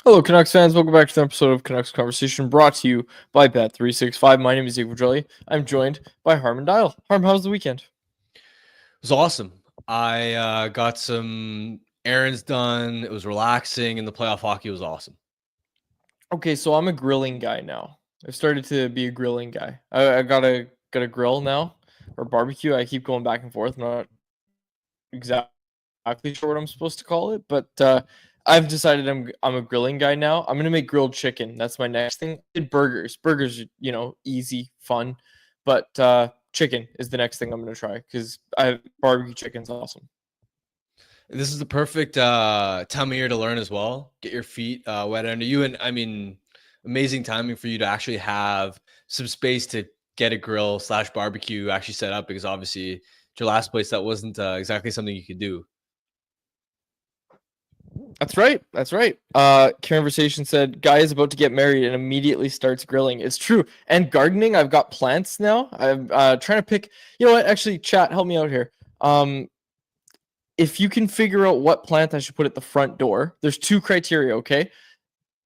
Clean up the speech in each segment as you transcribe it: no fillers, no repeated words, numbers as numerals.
Hello, Canucks fans. Welcome back to an episode of Canucks Conversation brought to you by Bet365. My name is Zeke Virgili. I'm joined by Harmon Dial. Harm, how was the weekend? It was awesome. I got some errands done. It was relaxing, and the playoff hockey was awesome. Okay, so I'm a grilling guy now. I've started to be a grilling guy. I got a grill now, or barbecue. I keep going back and forth. I'm not exactly sure what I'm supposed to call it, but I've decided I'm a grilling guy now. I'm gonna make grilled chicken. That's my next thing. I did burgers. Burgers, easy, fun, but chicken is the next thing I'm gonna try because barbecue chicken's awesome. This is the perfect time of year to learn as well. Get your feet wet under you, and I mean, amazing timing for you to actually have some space to get a grill / barbecue actually set up, because obviously at your last place that wasn't exactly something you could do. That's right. Conversation said, guy is about to get married and immediately starts grilling. It's true. And gardening, I've got plants now. I'm trying to pick, you know what? Actually, chat, help me out here. If you can figure out what plant I should put at the front door, there's two criteria, okay?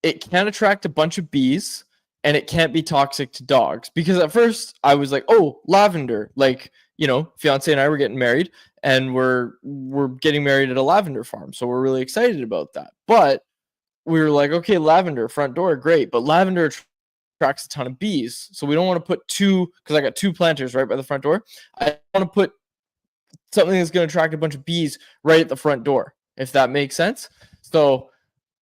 It can't attract a bunch of bees and it can't be toxic to dogs. Because at first I was like, oh, lavender. Like, fiance and I were getting married. And we're getting married at a lavender farm, so we're really excited about that. But we were like, okay, lavender front door, great, but lavender attracts a ton of bees, so we don't want to put two, because I got two planters right by the front door. I want to put something that's going to attract a bunch of bees right at the front door, if that makes sense. So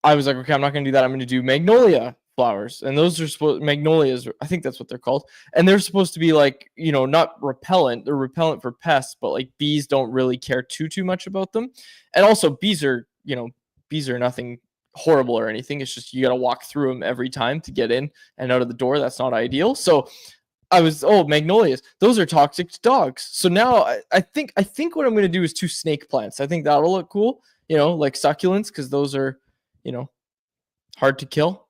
I was like, okay, I'm not going to do that. I'm going to do magnolia flowers, and those are magnolias, I think that's what they're called, and they're supposed to be like, not repellent, they're repellent for pests, but like bees don't really care too much about them. And also bees are nothing horrible or anything, it's just you got to walk through them every time to get in and out of the door. That's not ideal. So I was, magnolias, those are toxic to dogs. So now I think what I'm going to do is two snake plants. I think that'll look cool, like succulents, because those are hard to kill.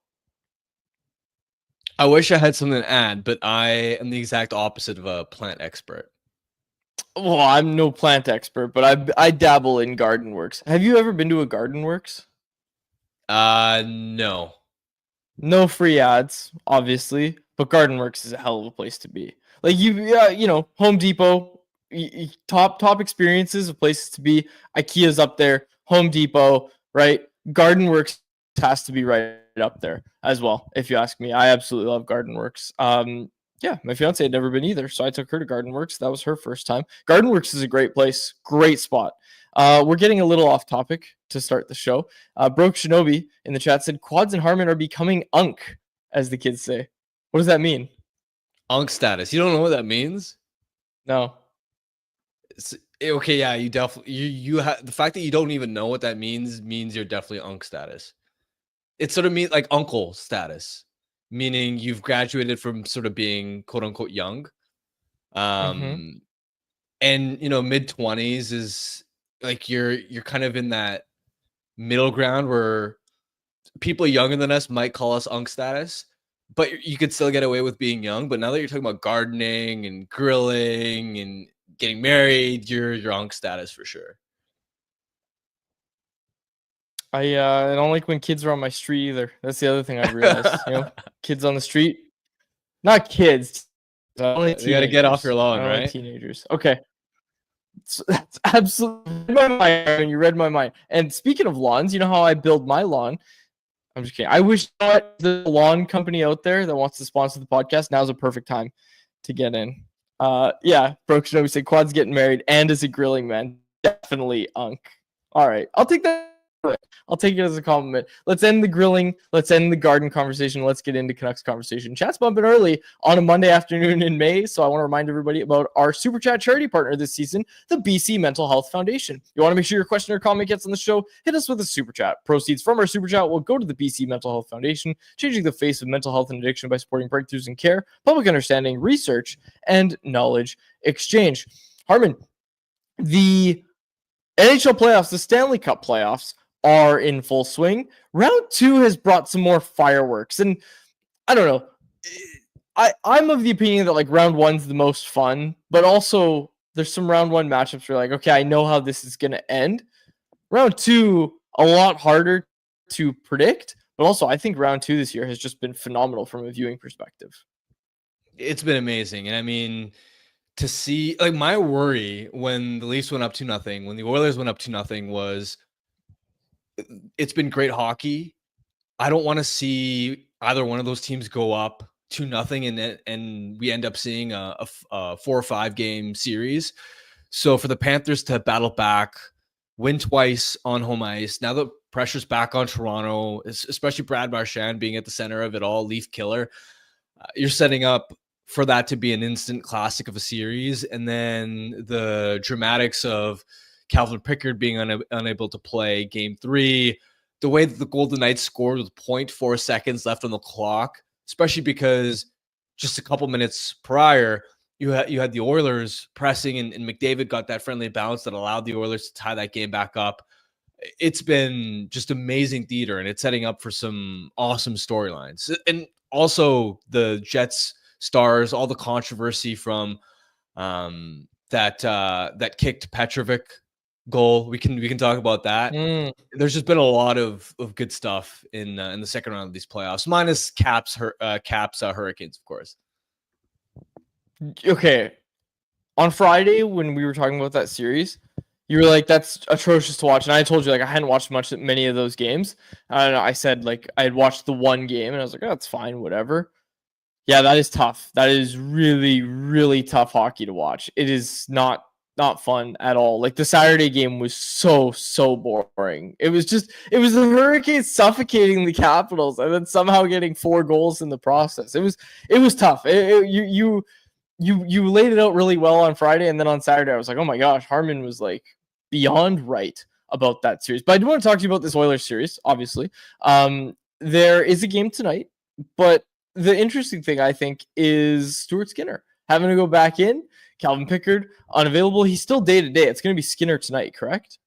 I wish I had something to add, but I am the exact opposite of a plant expert. Well, I'm no plant expert, but I dabble in garden works. Have you ever been to a garden works? No. No free ads, obviously, but garden works is a hell of a place to be. Like Home Depot, top experiences of places to be. IKEA's up there, Home Depot, right? Garden works has to be right up there as well, if you ask me. I absolutely love Garden Works. Yeah, my fiance had never been either, so I took her to Garden Works. That was her first time. Garden Works is a great place, great spot. We're getting a little off topic to start the show. Broke Shinobi in the chat said, Quads and Harmon are becoming unk, as the kids say. What does that mean? Unk status. You don't know what that means? No. Okay, yeah, you definitely, you have, the fact that you don't even know what that means you're definitely unk status. It sort of means like uncle status, meaning you've graduated from sort of being quote unquote young. And mid-20s is like you're kind of in that middle ground where people younger than us might call us unk status, but you could still get away with being young. But now that you're talking about gardening and grilling and getting married, you're unk status for sure. I don't like when kids are on my street either. That's the other thing I realized. Kids on the street, not kids. Only you got to get off your lawn, right? Like teenagers. Okay, that's absolutely my mind. You read my mind. And speaking of lawns, you know how I build my lawn. I'm just kidding. I wish the lawn company out there that wants to sponsor the podcast, now's a perfect time to get in. Yeah, Broke Shinobi said Quad's getting married and is a grilling man. Definitely unk. All right, I'll take that. I'll take it as a compliment. Let's end the grilling. Let's end the garden conversation. Let's get into Canucks conversation. Chat's bumping early on a Monday afternoon in May, so I want to remind everybody about our Super Chat charity partner this season, the BC Mental Health Foundation. You want to make sure your question or comment gets on the show? Hit us with a Super Chat. Proceeds from our Super Chat will go to the BC Mental Health Foundation, changing the face of mental health and addiction by supporting breakthroughs in care, public understanding, research, and knowledge exchange. Harmon, the NHL playoffs, the Stanley Cup playoffs, are in full swing. Round 2 has brought some more fireworks, and I don't know. I'm of the opinion that like round 1's the most fun, but also there's some round 1 matchups where like, okay, I know how this is going to end. Round 2, a lot harder to predict, But also, I think round 2 this year has just been phenomenal from a viewing perspective. It's been amazing. And I mean, to see, like, my worry when the Leafs went up 2-0, when the Oilers went up 2-0, was it's been great hockey. I don't want to see either one of those teams go up 2-0 and we end up seeing a 4 or 5 game series. So for the Panthers to battle back, win twice on home ice, now the pressure's back on Toronto, especially Brad Marchand being at the center of it all, Leaf killer. You're setting up for that to be an instant classic of a series. And then the dramatics of Calvin Pickard being unable to play game 3, the way that the Golden Knights scored with 0.4 seconds left on the clock, especially because just a couple minutes prior, you had the Oilers pressing and McDavid got that friendly bounce that allowed the Oilers to tie that game back up. It's been just amazing theater, and it's setting up for some awesome storylines. And also the Jets Stars, all the controversy from that kicked Petrovic goal. We can talk about that. There's just been a lot of good stuff in the second round of these playoffs, minus Caps Hurricanes, of course. Okay, on Friday when we were talking about that series, you were like, "That's atrocious to watch," and I told you like I hadn't watched many of those games. And I said like I had watched the one game, and I was like, "Oh, that's fine, whatever." Yeah, that is tough. That is really, really tough hockey to watch. It is not fun at all. Like the Saturday game was so boring. It was the Hurricanes suffocating the Capitals and then somehow getting 4 goals in the process. It was tough. You laid it out really well on Friday, and then on Saturday I was like, oh my gosh, Harmon was like beyond right about that series. But I do want to talk to you about this Oilers series, obviously. There is a game tonight, but the interesting thing, I think, is Stuart Skinner having to go back in. Calvin Pickard unavailable. He's still day-to-day. It's going to be Skinner tonight, correct?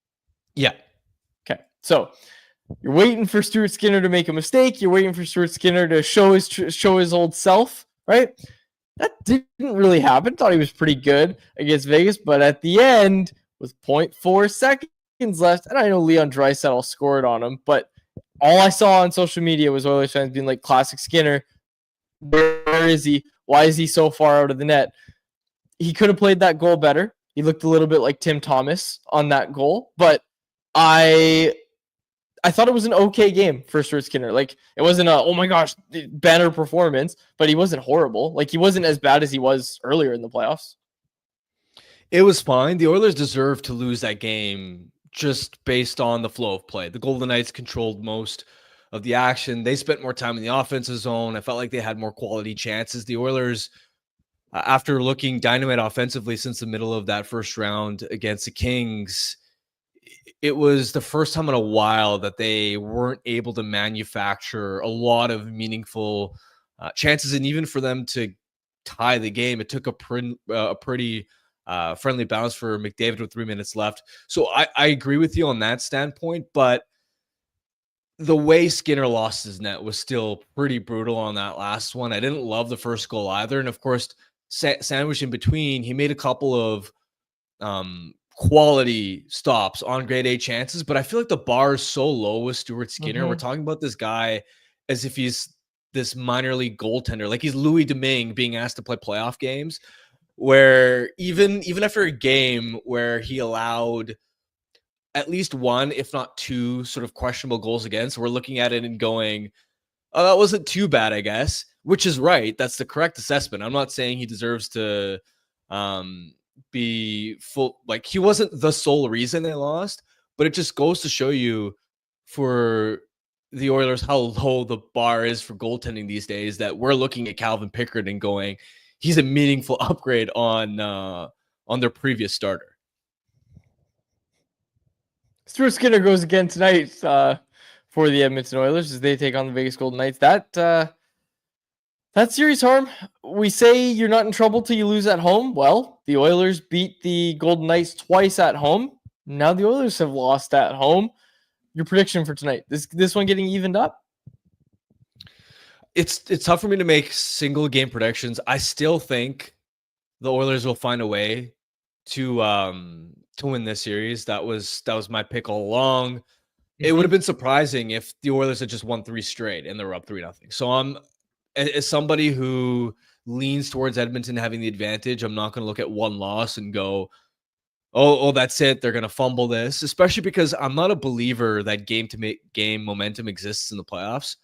Yeah. Okay. So you're waiting for Stuart Skinner to make a mistake. You're waiting for Stuart Skinner to show his old self, right? That didn't really happen. Thought he was pretty good against Vegas, but at the end, with 0.4 seconds left, and I know Leon Draisaitl scored on him, but all I saw on social media was Oilers fans being like, classic Skinner. Where is he? Why is he so far out of the net? He could have played that goal better. He looked a little bit like Tim Thomas on that goal, but I thought it was an okay game for Stuart Skinner. Like it wasn't a oh my gosh banner performance, but he wasn't horrible. Like he wasn't as bad as he was earlier in the playoffs. It was fine. The Oilers deserved to lose that game just based on the flow of play. The Golden Knights controlled most of the action. They spent more time in the offensive zone. I felt like they had more quality chances. The Oilers, after looking dynamite offensively since the middle of that first round against the Kings, it was the first time in a while that they weren't able to manufacture a lot of meaningful chances. And even for them to tie the game, it took a pretty friendly bounce for McDavid with 3 minutes left. So I agree with you on that standpoint, but the way Skinner lost his net was still pretty brutal on that last one. I didn't love the first goal either. And of course, sandwiched in between, he made a couple of quality stops on grade A chances, but I feel like the bar is so low with Stuart Skinner. Mm-hmm. We're talking about this guy as if he's this minor league goaltender, like he's Louis Domingue being asked to play playoff games, where even after a game where he allowed at least 1, if not 2, sort of questionable goals against, we're looking at it and going, oh, that wasn't too bad, I guess, which is right. That's the correct assessment. I'm not saying he deserves to be full. Like he wasn't the sole reason they lost, but it just goes to show you for the Oilers how low the bar is for goaltending these days, that we're looking at Calvin Pickard and going, he's a meaningful upgrade on their previous starter. Stuart Skinner goes again tonight for the Edmonton Oilers as they take on the Vegas Golden Knights. That series, Harm, we say you're not in trouble till you lose at home. Well, the Oilers beat the Golden Knights twice at home. Now the Oilers have lost at home. Your prediction for tonight? This one getting evened up? It's tough for me to make single game predictions. I still think the Oilers will find a way to win this series. That was my pick all along. it would have been surprising if the Oilers had just won 3 straight and they were up 3-0. So I'm, as somebody who leans towards Edmonton having the advantage, I'm not going to look at one loss and go, oh, that's it, they're going to fumble this, especially because I'm not a believer that game momentum exists in the playoffs.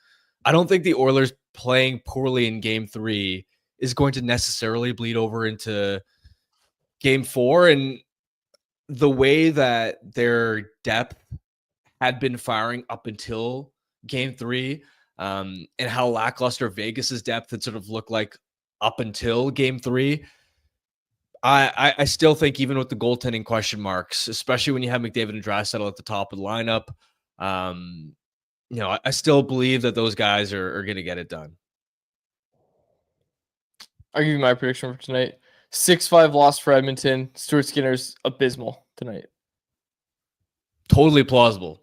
I don't think the Oilers playing poorly in game 3 is going to necessarily bleed over into game 4. And the way that their depth had been firing up until game 3, and how lackluster Vegas's depth had sort of looked like up until game 3, I still think, even with the goaltending question marks, especially when you have McDavid and Draisaitl at the top of the lineup, I still believe that those guys are going to get it done. I'll give you my prediction for tonight. 6-5 loss for Edmonton. Stuart Skinner's abysmal tonight. Totally plausible.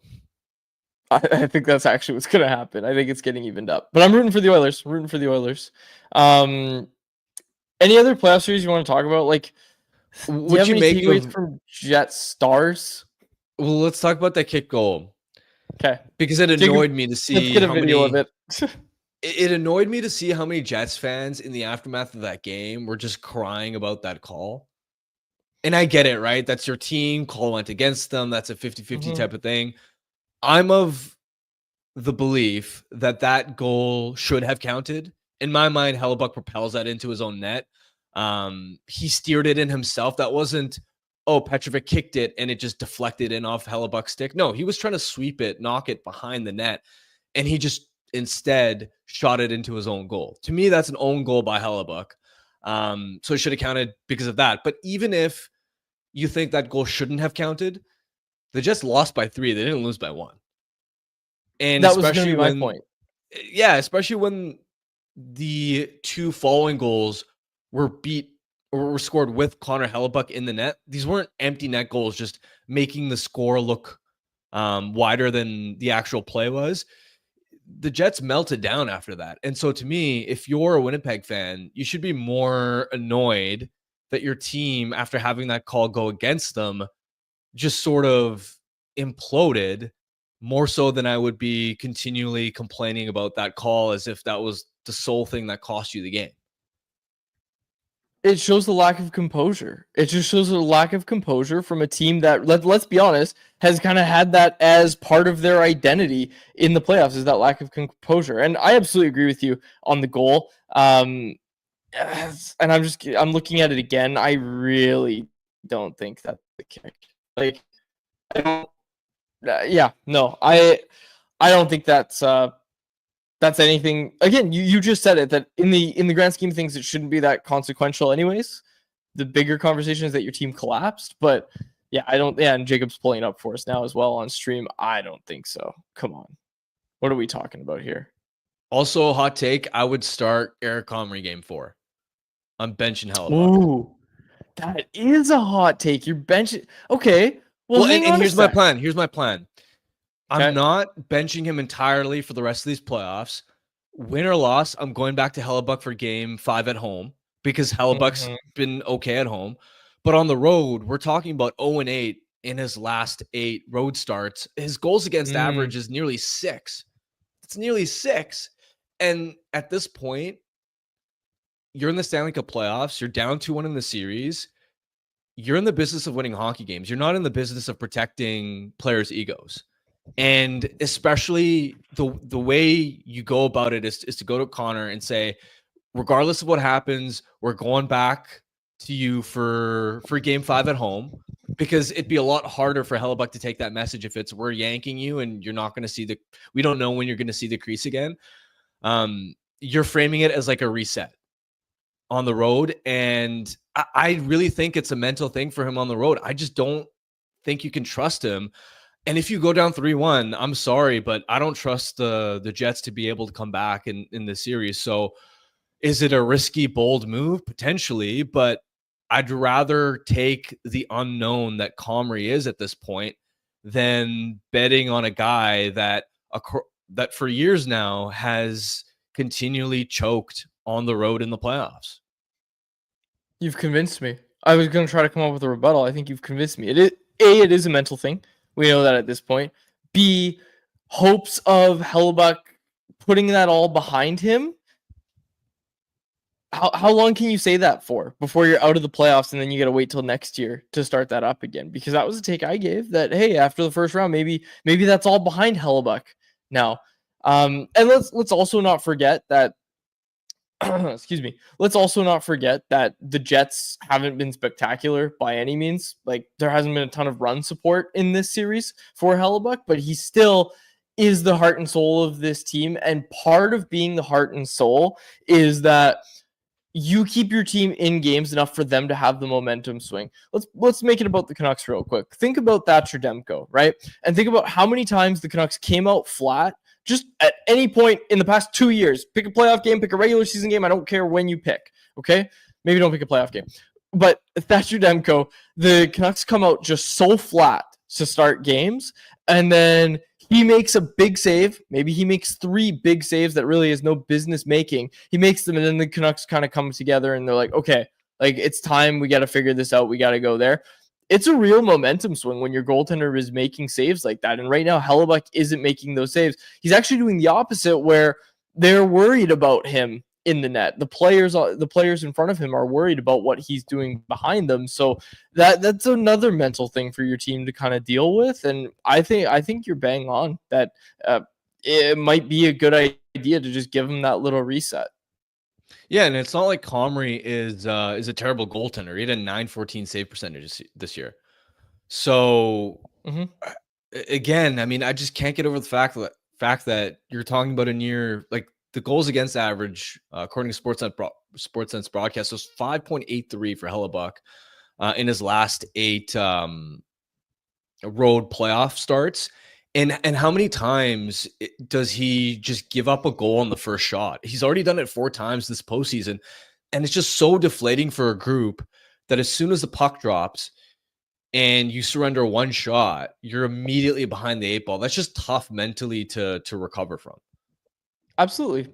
I think that's actually what's going to happen. I think it's getting evened up. But I'm rooting for the Oilers. Any other playoff series you want to talk about? Like, what you make takeaways from Jets Stars? Well, let's talk about that kick goal. Okay. Because it annoyed me to see. Let's get a video of it. It annoyed me to see how many Jets fans in the aftermath of that game were just crying about that call. And I get it, right? That's your team. Call went against them. That's a 50-50 type of thing. I'm of the belief that that goal should have counted. In my mind, Hellebuck propels that into his own net. He steered it in himself. That wasn't, Petrovic kicked it and it just deflected in off Hellebuck's stick. No, he was trying to sweep it, knock it behind the net, and he just instead shot it into his own goal. To me, that's an own goal by Hellebuck. So it should have counted because of that. But even if you think that goal shouldn't have counted, they just lost by 3. They didn't lose by 1. And that was going to be my point. Yeah, especially when the 2 following goals were beat or were scored with Connor Hellebuck in the net. These weren't empty net goals, just making the score look wider than the actual play was. The Jets melted down after that. And so to me, if you're a Winnipeg fan, you should be more annoyed that your team, after having that call go against them, just sort of imploded, more so than I would be continually complaining about that call as if that was the sole thing that cost you the game. It shows the lack of composure. It just shows a lack of composure from a team that, let's be honest, has kind of had that as part of their identity in the playoffs, is that lack of composure. And I absolutely agree with you on the goal. And I'm looking at it again. I really don't think that's the kick. Like, I don't. I don't think that's anything. Again, you just said it, that in the grand scheme of things, it shouldn't be that consequential anyways. The bigger conversation is that your team collapsed, but yeah, I don't. Yeah, and Jacob's pulling up for us now as well on stream. I don't think so. Come on, what are we talking about here? Also, a hot take: I would start Eric Comrie game 4. I'm benching Hellebuck. Ooh, that is a hot take. You're benching. Okay. Well, and here's my plan. Okay. I'm not benching him entirely for the rest of these playoffs. Win or loss, I'm going back to Hellebuck for game 5 at home because Hellebuck's been okay at home. But on the road, we're talking about 0-8 in his last 8 road starts. His goals against average is nearly 6. It's nearly 6. And at this point, you're in the Stanley Cup playoffs. You're down 2-1 in the series. You're in the business of winning hockey games. You're not in the business of protecting players' egos. And especially the way you go about it is to go to Connor and say, regardless of what happens, we're going back to you for game 5 at home, because it'd be a lot harder for Hellebuck to take that message if it's we're yanking you and you're not going to see we don't know when you're going to see the crease again. You're framing it as like a reset on the road. And I really think it's a mental thing for him on the road. I just don't think you can trust him. And if you go down 3-1, I'm sorry, but I don't trust the Jets to be able to come back in the series. So is it a risky, bold move? Potentially, but I'd rather take the unknown that Comrie is at this point than betting on a guy that for years now has continually choked on the road in the playoffs. You've convinced me. I was going to try to come up with a rebuttal. I think you've convinced me. It is a mental thing. We know that at this point. B, hopes of Hellebuyck putting that all behind him. How long can you say that for before you're out of the playoffs and then you got to wait till next year to start that up again? Because that was a take I gave that, hey, after the first round, maybe that's all behind Hellebuyck now. And let's also not forget that excuse me. Let's also not forget that the Jets haven't been spectacular by any means. Like, there hasn't been a ton of run support in this series for Hellebuyck, but he still is the heart and soul of this team. And part of being the heart and soul is that you keep your team in games enough for them to have the momentum swing. Let's make it about the Canucks real quick. Think about Thatcher Demko, right? And think about how many times the Canucks came out flat just at any point in the past 2 years. Pick a playoff game, pick a regular season game. I don't care when you pick, okay? Maybe don't pick a playoff game. But Thatcher Demko, the Canucks come out just so flat to start games, and then he makes a big save. Maybe he makes 3 big saves that really is no business making. He makes them, and then the Canucks kind of come together, and they're like, okay, like, it's time. We got to figure this out. We got to go there. It's a real momentum swing when your goaltender is making saves like that. And right now, Hellebuyck isn't making those saves. He's actually doing the opposite, where they're worried about him in the net. The players in front of him are worried about what he's doing behind them. So that's another mental thing for your team to kind of deal with. And I think you're bang on that. It might be a good idea to just give him that little reset. Yeah, and it's not like Comrie is a terrible goaltender. He had a .914 save percentage this year. So again, I mean, I just can't get over the fact that you're talking about a near, like, the goals against average, according to Sportssense broadcast, was 5.83 for Hellebuyck in his last 8 road playoff starts. And how many times does he just give up a goal on the first shot? He's already done it 4 times this postseason. And it's just so deflating for a group that as soon as the puck drops and you surrender 1 shot, you're immediately behind the 8 ball. That's just tough mentally to recover from. Absolutely.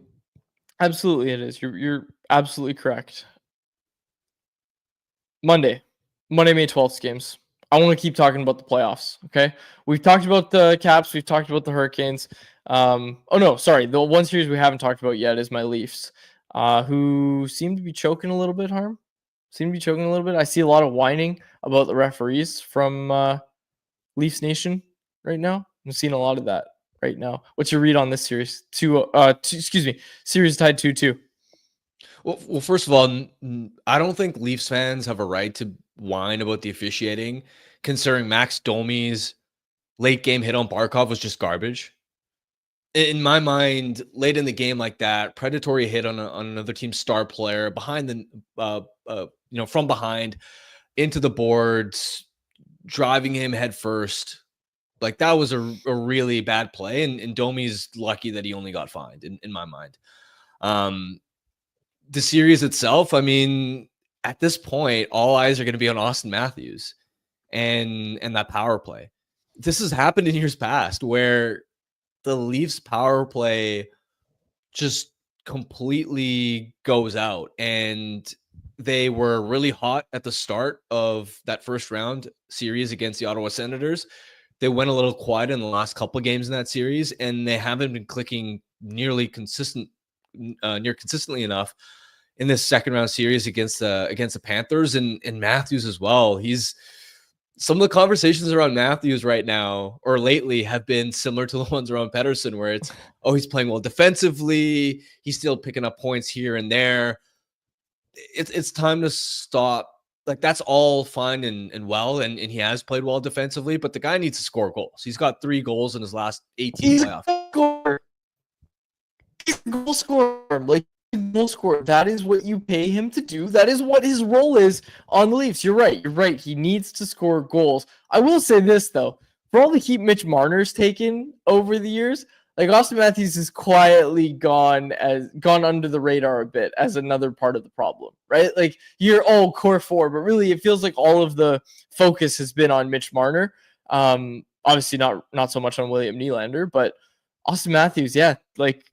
Absolutely it is. You're absolutely correct. Monday, May 12th games. I want to keep talking about the playoffs, okay? We've talked about the Caps. We've talked about the Hurricanes. Oh, no, sorry. The one series we haven't talked about yet is my Leafs, who seem to be choking a little bit, Harm. I see a lot of whining about the referees from Leafs Nation right now. I'm seeing a lot of that right now. What's your read on this series? Series tied 2-2. Well, first of all, I don't think Leafs fans have a right to whine about the officiating, considering Max Domi's late game hit on Barkov was just garbage. In my mind, late in the game like that, predatory hit on another team's star player behind the, from behind into the boards, driving him head first. Like, that was a really bad play, and Domi's lucky that he only got fined, in my mind. The series itself, I mean, at this point, all eyes are going to be on Austin Matthews and that power play. This has happened in years past where the Leafs power play just completely goes out, and they were really hot at the start of that first round series against the Ottawa Senators. They went a little quiet in the last couple of games in that series, and they haven't been clicking near consistently enough in this second round series against the Panthers and Matthews as well. Some of the conversations around Matthews right now or lately have been similar to the ones around Pettersson, where it's, oh, he's playing well defensively, he's still picking up points here and there. It's time to stop. Like, that's all fine and well, and he has played well defensively, but the guy needs to score goals. He's got 3 goals in his last 18 playoffs. He's a goal scorer. Like, goal scorer. That is what you pay him to do. That is what his role is on the Leafs. You're right. He needs to score goals. I will say this, though. For all the heat Mitch Marner's taken over the years, like, Austin Matthews has quietly gone under the radar a bit as another part of the problem, right? Like, you're all core 4, but really it feels like all of the focus has been on Mitch Marner. Obviously not so much on William Nylander, but Austin Matthews, yeah, like,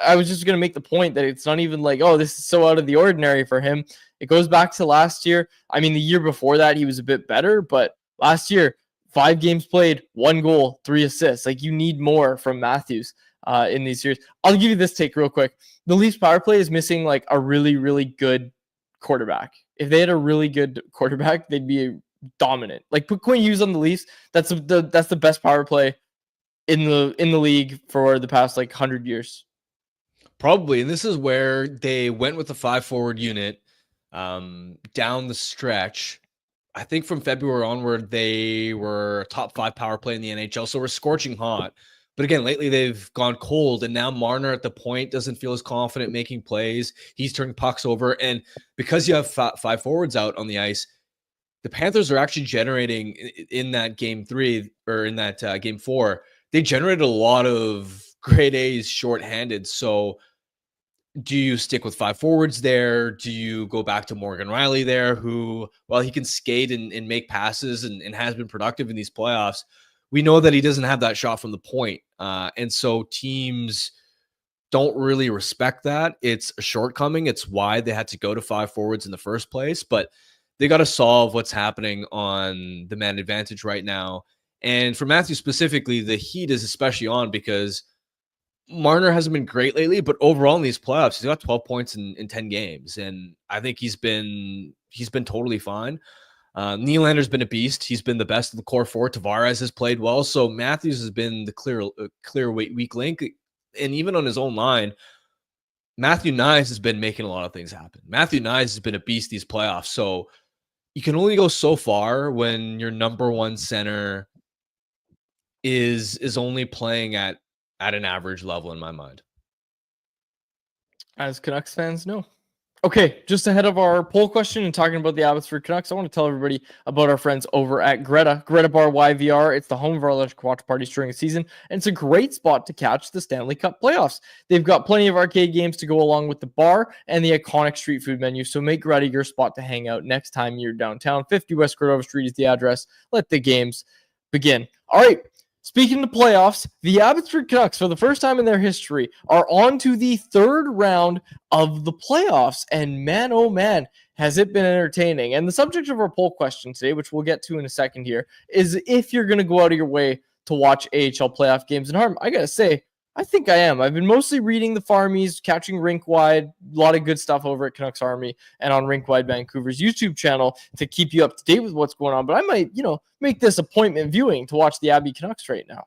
I was just going to make the point that it's not even like, oh, this is so out of the ordinary for him. It goes back to last year. I mean, the year before that, he was a bit better, but last year, 5 games played, 1 goal, 3 assists. Like, you need more from Matthews in these series. I'll give you this take real quick. The Leafs power play is missing like a really, really good quarterback. If they had a really good quarterback, they'd be dominant. Like, put Quinn Hughes on the Leafs. That's the best power play in the league for the past like 100 years. Probably, and this is where they went with the 5-forward unit down the stretch. I think from February onward, they were a top 5 power play in the NHL, so we're scorching hot. But again, lately they've gone cold, and now Marner at the point doesn't feel as confident making plays. He's turning pucks over, and because you have 5 forwards out on the ice, the Panthers are actually generating in that game 3 or in that game 4. They generated a lot of grade A's shorthanded. So do you stick with 5 forwards there? Do you go back to Morgan Riley there, who, while he can skate and make passes and has been productive in these playoffs, we know that he doesn't have that shot from the point. And so teams don't really respect that. It's a shortcoming. It's why they had to go to 5 forwards in the first place. But they got to solve what's happening on the man advantage right now. And for Matthew specifically, the heat is especially on because Marner hasn't been great lately, but overall in these playoffs, he's got 12 points in 10 games. And I think he's been totally fine. Nylander's been a beast. He's been the best of the core 4. Tavares has played well. So Matthews has been the clear weak link. And even on his own line, Matthew Knies has been making a lot of things happen. Matthew Knies has been a beast these playoffs. So you can only go so far when your number 1 center is only playing at an average level in my mind. As Canucks fans know. Okay, just ahead of our poll question and talking about the Abbotsford Canucks, I want to tell everybody about our friends over at Greta Bar YVR. It's the home of our electric watch parties during the season, and it's a great spot to catch the Stanley Cup playoffs. They've got plenty of arcade games to go along with the bar and the iconic street food menu, so make Greta your spot to hang out next time you're downtown. 50 West Cordova Street is the address. Let the games begin. All right. Speaking of playoffs, the Abbotsford Canucks, for the first time in their history, are on to the 3rd round of the playoffs. And man, oh man, has it been entertaining. And the subject of our poll question today, which we'll get to in a second here, is if you're going to go out of your way to watch AHL playoff games. And Harm, I got to say, I think I am. I've been mostly reading the Farmies, catching Rinkwide, a lot of good stuff over at CanucksArmy and on Rinkwide Vancouver's YouTube channel to keep you up to date with what's going on. But I might, make this appointment viewing to watch the Abbey Canucks right now.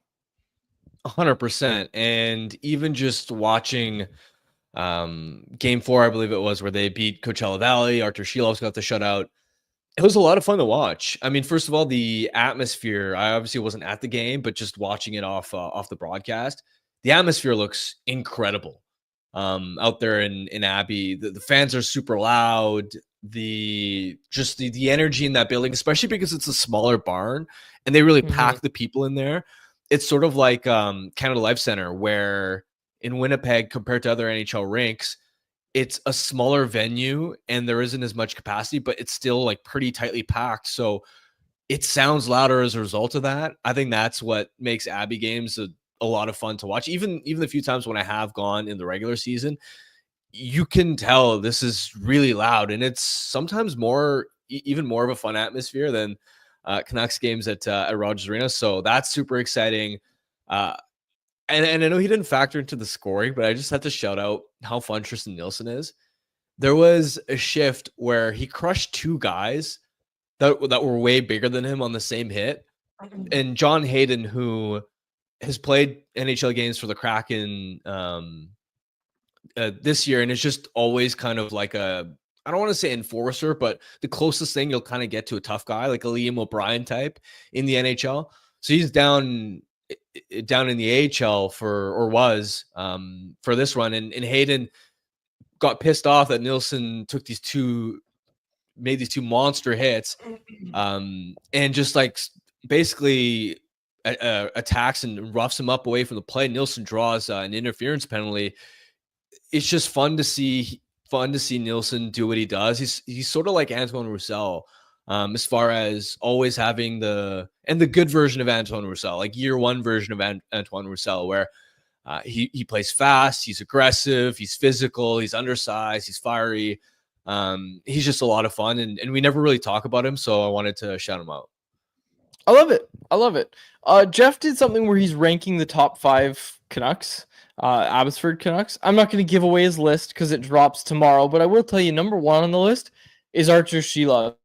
100%. And even just watching game 4, I believe it was, where they beat Coachella Valley, Arturs Silovs got the shutout. It was a lot of fun to watch. I mean, first of all, the atmosphere, I obviously wasn't at the game, but just watching it off the broadcast, the atmosphere looks incredible out there in Abbey. The fans are super loud. The energy in that building, especially because it's a smaller barn and they really pack the people in there. It's sort of like Canada Life Center, where in Winnipeg, compared to other NHL rinks, it's a smaller venue and there isn't as much capacity, but it's still like pretty tightly packed. So it sounds louder as a result of that. I think that's what makes Abbey games a lot of fun to watch. Even the few times when I have gone in the regular season, you can tell this is really loud, and it's sometimes even more of a fun atmosphere than Canucks games at Rogers Arena. So that's super exciting. And I know he didn't factor into the scoring, but I just had to shout out how fun Tristan Nielsen is. There was a shift where he crushed 2 guys that were way bigger than him on the same hit. And John Hayden, who has played NHL games for the Kraken this year, and it's just always kind of like I don't want to say enforcer, but the closest thing you'll kind of get to a tough guy, like a Liam O'Brien type in the NHL. So he's down in the AHL for this run, and Hayden got pissed off that Nielsen took made these 2 monster hits, and just like basically attacks and roughs him up away from the play. Nielsen draws an interference penalty. It's just fun to see Nielsen do what he does. He's sort of like Antoine Roussel, as far as always having the good version of Antoine Roussel, like year 1 version of Antoine Roussel, where he plays fast, he's aggressive, he's physical, he's undersized, he's fiery. He's just a lot of fun, and we never really talk about him, so I wanted to shout him out. I love it. I love it. Jeff did something where he's ranking the top 5 Canucks, Abbotsford Canucks. I'm not going to give away his list because it drops tomorrow, but I will tell you number 1 on the list is Arturs Silovs,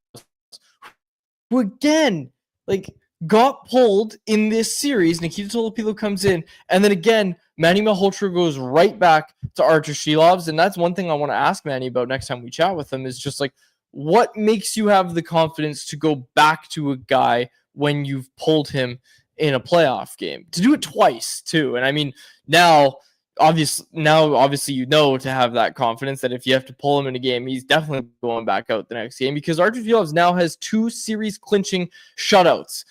who again, like, got pulled in this series. Nikita Tolopilo comes in, and then again, Manny Malhotra goes right back to Arturs Silovs, and that's one thing I want to ask Manny about next time we chat with him is just like, what makes you have the confidence to go back to a guy when you've pulled him in a playoff game? To do it twice, too. And I mean, now obviously you know to have that confidence that if you have to pull him in a game, he's definitely going back out the next game because Arturs Silovs now has 2 series clinching shutouts.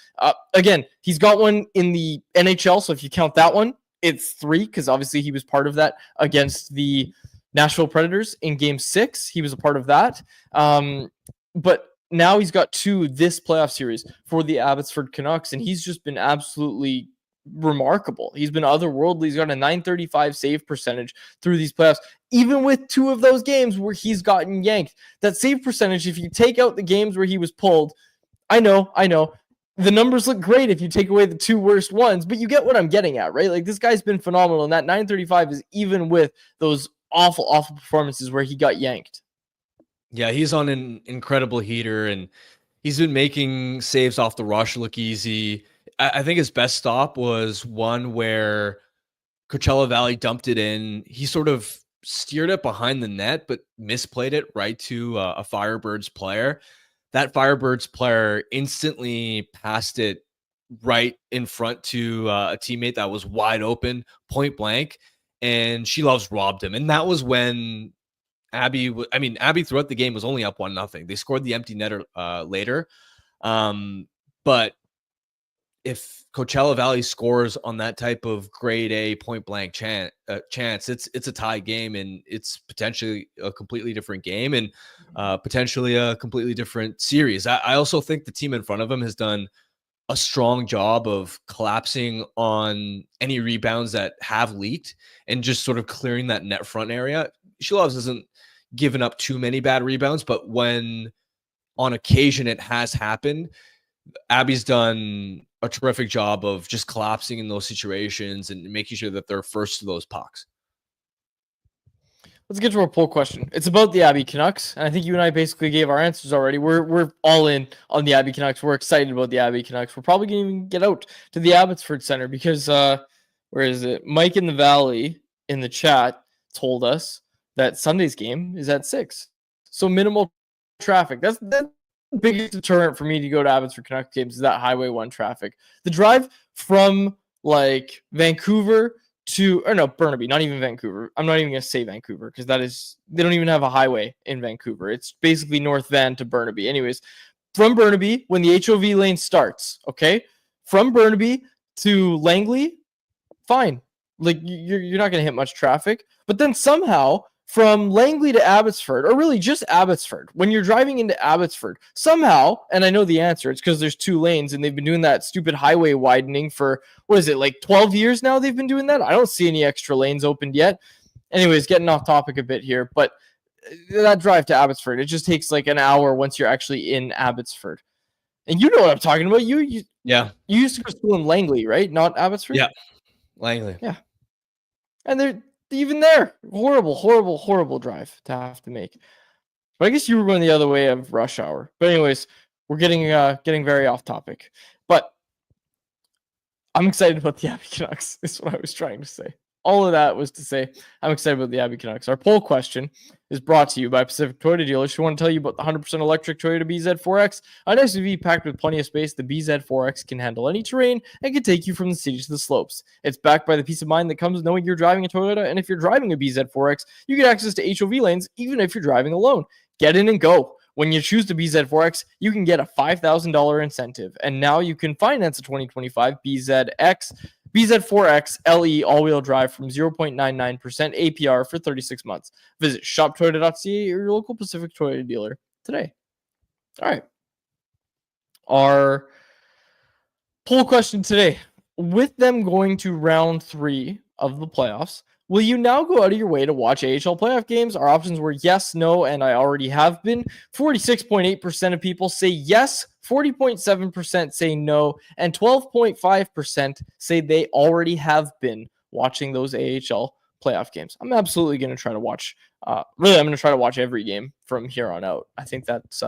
Again, he's got one in the NHL, so if you count that one, it's 3 because obviously he was part of that against the Nashville Predators in Game 6. He was a part of that. But now he's got 2 this playoff series for the Abbotsford Canucks, and he's just been absolutely remarkable. He's been otherworldly. He's got a .935 save percentage through these playoffs, even with 2 of those games where he's gotten yanked. That save percentage, if you take out the games where he was pulled, I know, the numbers look great if you take away the 2 worst ones, but you get what I'm getting at, right? Like, this guy's been phenomenal, and that .935 is even with those awful performances where he got yanked. Yeah, he's on an incredible heater, and he's been making saves off the rush look easy. I think his best stop was one where Coachella Valley dumped it in. He sort of steered it behind the net, but misplayed it right to a Firebirds player. That Firebirds player instantly passed it right in front to a teammate that was wide open, point blank, and Silovs robbed him. And that was when Abby throughout the game was only up 1-0. They scored the empty netter later. But if Coachella Valley scores on that type of grade A point blank chance, it's a tie game, and it's potentially a completely different game and potentially a completely different series. I also think the team in front of him has done a strong job of collapsing on any rebounds that have leaked and just sort of clearing that net front area. Silovs hasn't given up too many bad rebounds, but when on occasion it has happened, Abby's done a terrific job of just collapsing in those situations and making sure that they're first to those pucks. Let's get to our poll question. It's about the Abbey Canucks, and I think you and I basically gave our answers already. We're all in on the Abbey Canucks. We're excited about the Abbey Canucks. We're probably going to even get out to the Abbotsford Center because, where is it? Mike in the Valley in the chat told us that Sunday's game is at 6. So minimal traffic. That's the biggest deterrent for me to go to Abbotsford Canucks games is that Highway 1 traffic. The drive from, like, Vancouver Burnaby, not even Vancouver. I'm not even going to say Vancouver because they don't even have a highway in Vancouver. It's basically North Van to Burnaby. Anyways, from Burnaby, when the HOV lane starts, okay, from Burnaby to Langley, fine. Like, you're not going to hit much traffic. But then somehow, from Langley to Abbotsford, or really just Abbotsford, when you're driving into Abbotsford, somehow, and I know the answer, it's because there's 2 lanes and they've been doing that stupid highway widening for, 12 years now they've been doing that? I don't see any extra lanes opened yet. Anyways, getting off topic a bit here, but that drive to Abbotsford, it just takes like an hour once you're actually in Abbotsford. And you know what I'm talking about. You used to go to school in Langley, right? Not Abbotsford? Yeah, Langley. Yeah. And they're even there. Horrible drive to have to make. But I guess you were going the other way of rush hour. But anyways, we're getting very off topic. But I'm excited about the Abbey Canucks, is what I was trying to say. All of that was to say I'm excited about the Abbey Canucks. Our poll question is brought to you by Pacific Toyota Dealers, who want to tell you about the 100% electric Toyota BZ4X. An SUV packed with plenty of space, the BZ4X can handle any terrain and can take you from the city to the slopes. It's backed by the peace of mind that comes knowing you're driving a Toyota, and if you're driving a BZ4X, you get access to HOV lanes even if you're driving alone. Get in and go. When you choose the BZ4X, you can get a $5,000 incentive, and now you can finance a 2025 BZ4X LE all-wheel drive from 0.99% APR for 36 months. Visit shoptoyota.ca or your local Pacific Toyota dealer today. All right. Our poll question today. With them going to round 3 of the playoffs, will you now go out of your way to watch AHL playoff games? Our options were yes, no, and I already have been. 46.8% of people say yes, 40.7% say no, and 12.5% say they already have been watching those AHL playoff games. I'm absolutely going to try to watch. Really, I'm going to try to watch every game from here on out. I think that's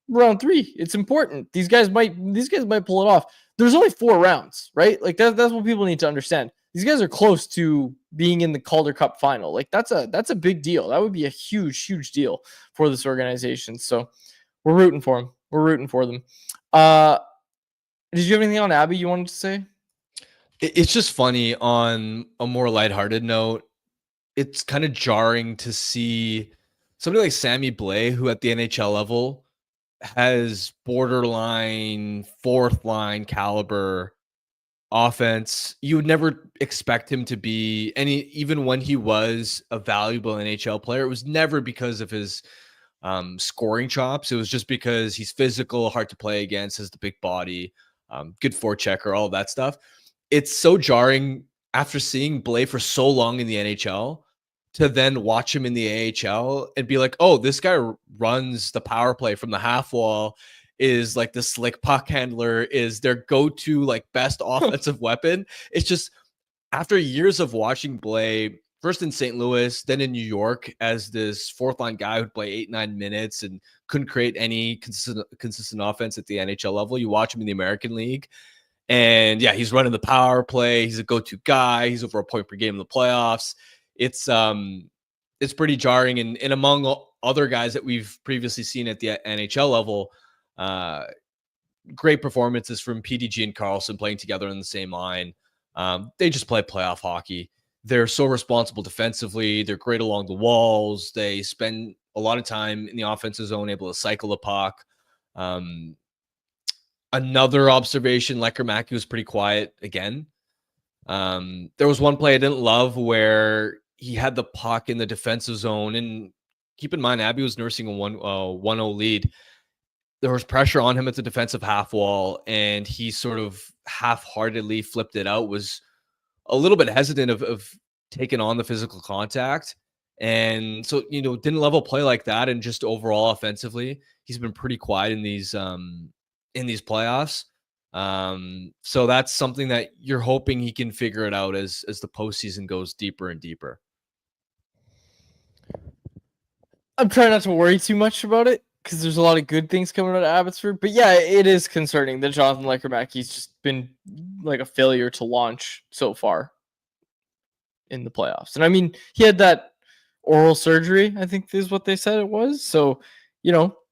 round 3. It's important. These guys might pull it off. There's only 4 rounds, right? Like that's what people need to understand. These guys are close to being in the Calder Cup final. Like that's a big deal. That would be a huge deal for this organization. So we're rooting for them. We're rooting for them. Did you have anything on Abby you wanted to say? It's just funny on a more lighthearted note. It's kind of jarring to see somebody like Sammy Blais, who at the NHL level has borderline 4th line caliber offense. You would never expect him to be any, even when he was a valuable NHL player, it was never because of his scoring chops. It was just because he's physical, hard to play against, has the big body, good forechecker, all of that stuff. It's so jarring after seeing Blais for so long in the NHL to then watch him in the AHL and be like, oh, this guy runs the power play from the half wall, is like the slick puck handler, is their go-to like best offensive weapon. It's just after years of watching Blais, first in St. Louis, then in New York as this 4th line guy who'd play 8-9 minutes and couldn't create any consistent offense at the NHL level. You watch him in the American League, and yeah, he's running the power play. He's a go-to guy. He's over a point per game in the playoffs. It's pretty jarring. And among other guys that we've previously seen at the NHL level, great performances from PDG and Carlson playing together on the same line. They just play playoff hockey. They're so responsible defensively. They're great along the walls. They spend a lot of time in the offensive zone, able to cycle the puck. Another observation, Lecker was pretty quiet again. There was one play I didn't love where he had the puck in the defensive zone, and keep in mind, Abby was nursing a 1-0 lead. There was pressure on him at the defensive half wall, and he sort of half-heartedly flipped it out, was a little bit hesitant of taking on the physical contact. And so, didn't level play like that. And just overall offensively, he's been pretty quiet in these playoffs. So that's something that you're hoping he can figure it out as the postseason goes deeper and deeper. I'm trying not to worry too much about it because there's a lot of good things coming out of Abbotsford. But yeah, it is concerning that Jonathan Lecker-Mackey's just been like a failure to launch so far in the playoffs. And I mean, he had that oral surgery, I think is what they said it was. So,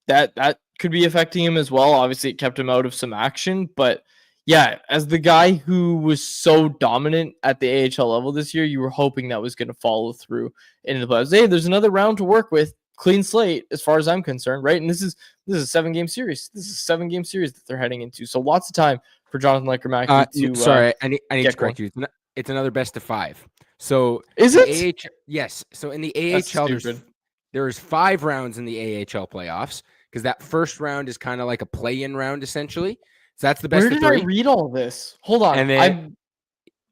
that could be affecting him as well. Obviously, it kept him out of some action. But yeah, as the guy who was so dominant at the AHL level this year, you were hoping that was going to follow through into the playoffs. Hey, there's another round to work with. Clean slate, as far as I'm concerned, right? And this is a 7-game series. This is a 7-game series that they're heading into. So lots of time for Jonathan Lecker-Mackey to. Sorry, I need to correct you. It's another best of 5. So is it? Yes. So in the AHL, there's 5 rounds in the AHL playoffs because that first round is kind of like a play-in round essentially. So that's the best. Where did I read all this? Hold on. And then,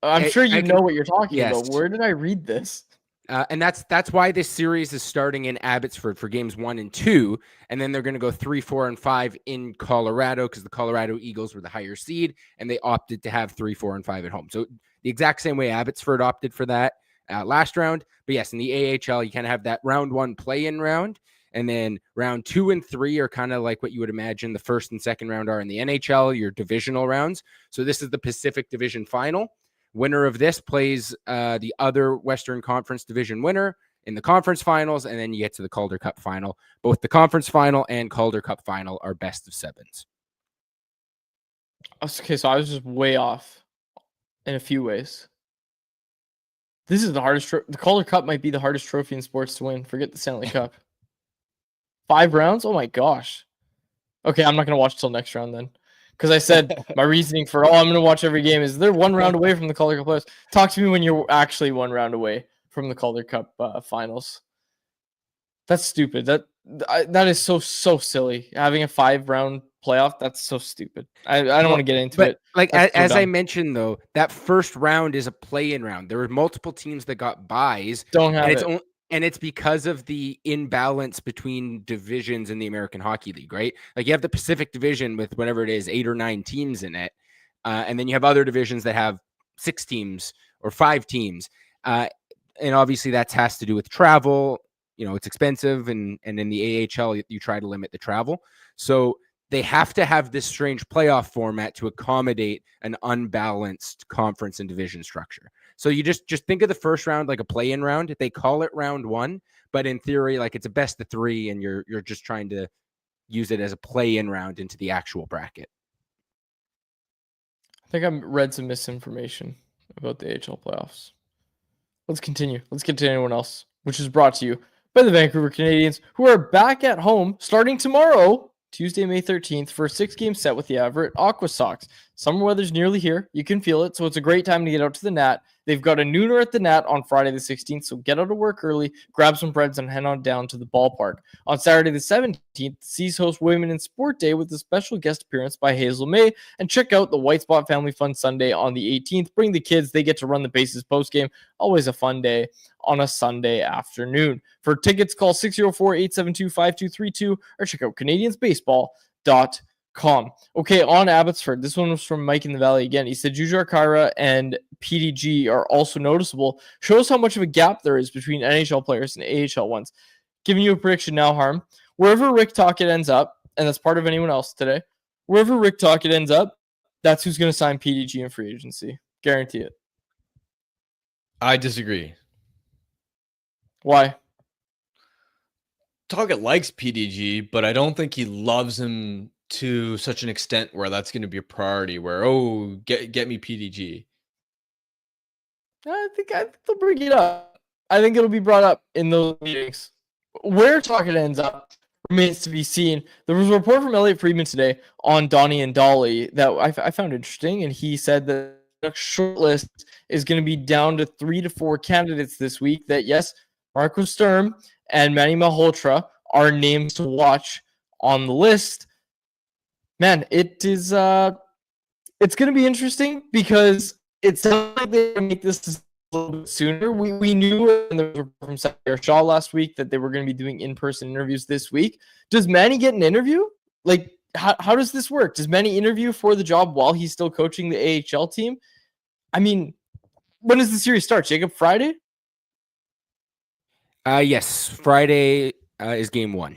I'm sure you know what you're talking about. Where did I read this? And that's why this series is starting in Abbotsford for games 1 and 2, and then they're going to go 3, 4, and 5 in Colorado because the Colorado Eagles were the higher seed, and they opted to have 3, 4, and 5 at home. So the exact same way Abbotsford opted for that last round. But yes, in the AHL, you kind of have that round 1 play-in round, and then round 2 and 3 are kind of like what you would imagine the first and second round are in the NHL, your divisional rounds. So this is the Pacific Division Final. Winner of this plays the other Western Conference Division winner in the conference finals, and then you get to the Calder Cup final. Both the conference final and Calder Cup final are best of 7s. Okay, so I was just way off in a few ways. This is the hardest. The Calder Cup might be the hardest trophy in sports to win. Forget the Stanley Cup. 5 rounds? Oh my gosh. Okay, I'm not going to watch till next round then. Because I said my reasoning for, I'm going to watch every game is they're 1 round away from the Calder Cup playoffs. Talk to me when you're actually 1 round away from the Calder Cup finals. That's stupid. That is so silly. Having a 5-round playoff, that's so stupid. I don't want to get into it. Like as I mentioned, though, that first round is a play-in round. There were multiple teams that got buys. Don't have it. And it's because of the imbalance between divisions in the American Hockey League, right? Like you have the Pacific Division with whatever it is, 8 or 9 teams in it. And then you have other divisions that have 6 teams or 5 teams. And obviously that has to do with travel. You know, it's expensive. And in the AHL, you try to limit the travel. So they have to have this strange playoff format to accommodate an unbalanced conference and division structure. So you just think of the first round like a play-in round. They call it round 1, but in theory, like it's a best of 3, and you're just trying to use it as a play-in round into the actual bracket. I think I read some misinformation about the AHL playoffs. Let's continue. Let's get to anyone else, which is brought to you by the Vancouver Canadians, who are back at home starting tomorrow, Tuesday, May 13th, for a 6-game set with the Everett Aqua Sox. Summer weather's nearly here. You can feel it, so it's a great time to get out to the Nat. They've got a nooner at the Nat on Friday the 16th, so get out of work early, grab some breads, and head on down to the ballpark. On Saturday the 17th, the Seas host Women in Sport Day with a special guest appearance by Hazel May, and check out the White Spot Family Fun Sunday on the 18th. Bring the kids. They get to run the bases postgame. Always a fun day on a Sunday afternoon. For tickets, call 604-872-5232 or check out CanadiansBaseball.com. Okay, on Abbotsford. This one was from Mike in the Valley again. He said Jujhar Khaira and PDG are also noticeable. Shows how much of a gap there is between NHL players and AHL ones. Giving you a prediction now, Harm. Wherever Rick Tocchet ends up, and that's part of anyone else today, wherever Rick Tocchet ends up, that's who's going to sign PDG in free agency. Guarantee it. I disagree. Why? Tocchet likes PDG, but I don't think he loves him to such an extent where that's going to be a priority. Where get me PDG. I think they'll bring it up. I think it'll be brought up in those meetings. Where Tocchet ends up remains to be seen. There was a report from Elliot Friedman today on Donnie and Dolly that I found interesting, and he said that the shortlist is going to be down to 3 to 4 candidates this week. That yes, Marco Sturm and Manny Malhotra are names to watch on the list. Man, it is it's going to be interesting because it sounds like they're going to make this a little bit sooner. We knew in the report from Sarah Shaw last week that they were going to be doing in-person interviews this week. Does Manny get an interview? Like, how does this work? Does Manny interview for the job while he's still coaching the AHL team? I mean, when does the series start, Jacob? Friday? Yes, Friday is game 1.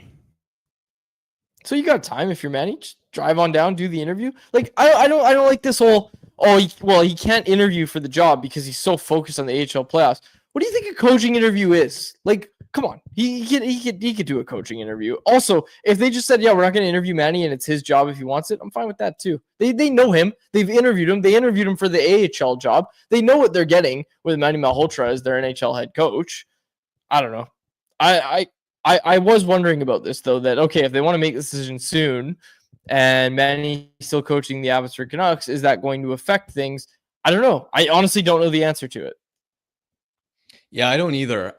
So you got time if you're Manny. Just drive on down, do the interview. Like I don't like this whole he can't interview for the job because he's so focused on the AHL playoffs. What do you think a coaching interview is? Like, come on, he could do a coaching interview. Also, if they just said, yeah, we're not going to interview Manny and it's his job if he wants it, I'm fine with that too. They know him. They've interviewed him. They interviewed him for the AHL job. They know what they're getting with Manny Malhotra as their NHL head coach. I don't know. I was wondering about this though, that okay, if they want to make this decision soon and Manny still coaching the Abbotsford Canucks, is that going to affect things? I don't know. I honestly don't know the answer to it. Yeah, I don't either.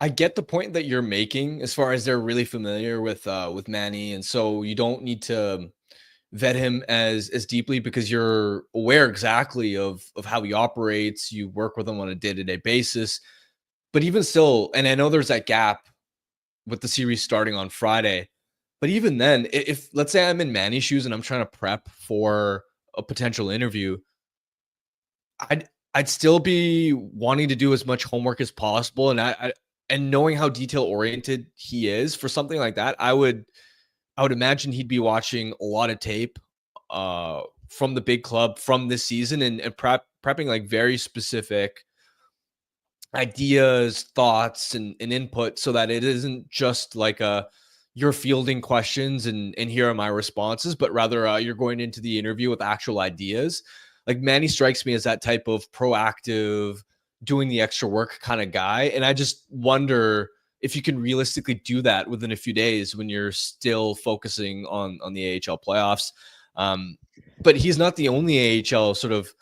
I get the point that you're making as far as they're really familiar with Manny, and so you don't need to vet him as deeply because you're aware exactly of how he operates. You work with him on a day-to-day basis. But even still, and I know there's that gap with the series starting on Friday, but even then, if let's say I'm in Manny's shoes and I'm trying to prep for a potential interview, I'd still be wanting to do as much homework as possible, and knowing how detail oriented he is for something like that, I would imagine he'd be watching a lot of tape from the big club from this season and prepping like very specific ideas, thoughts, and input so that it isn't just like you're fielding questions and here are my responses, but rather you're going into the interview with actual ideas. Like Manny strikes me as that type of proactive, doing the extra work kind of guy. And I just wonder if you can realistically do that within a few days when you're still focusing on the AHL playoffs. But he's not the only AHL sort of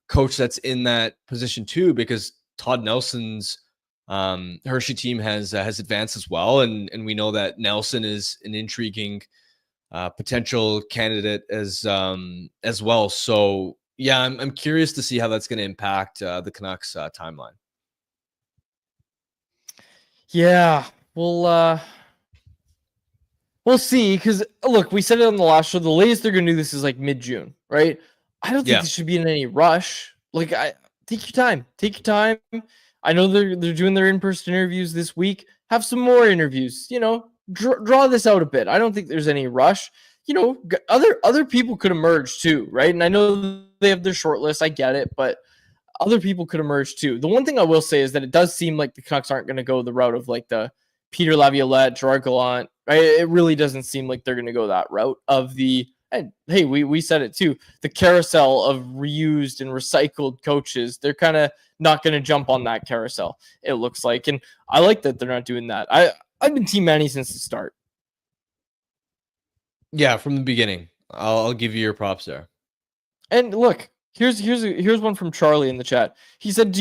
coach that's in that position too, because Todd Nelson's Hershey team has advanced as well, and we know that Nelson is an intriguing potential candidate as well. So yeah, I'm curious to see how that's going to impact the Canucks timeline. Yeah, we'll see. Because look, we said it on the last show. The latest they're gonna do this is like mid-June, right? I don't think Yeah. this should be in any rush. Like, take your time. Take your time. I know they're doing their in-person interviews this week. Have some more interviews. Draw this out a bit. I don't think there's any rush. Other people could emerge too, right? And I know they have their short list. I get it, but other people could emerge too. The one thing I will say is that it does seem like the Canucks aren't going to go the route of like the Peter Laviolette, Gerard Gallant. Right? It really doesn't seem like they're going to go that route of the. And hey, we said it too. The carousel of reused and recycled coaches. They're kind of not going to jump on that carousel. It looks like, and I like that they're not doing that. I've been Team Manny since the start. Yeah, from the beginning. I'll give you your props there. And look, here's one from Charlie in the chat. He said,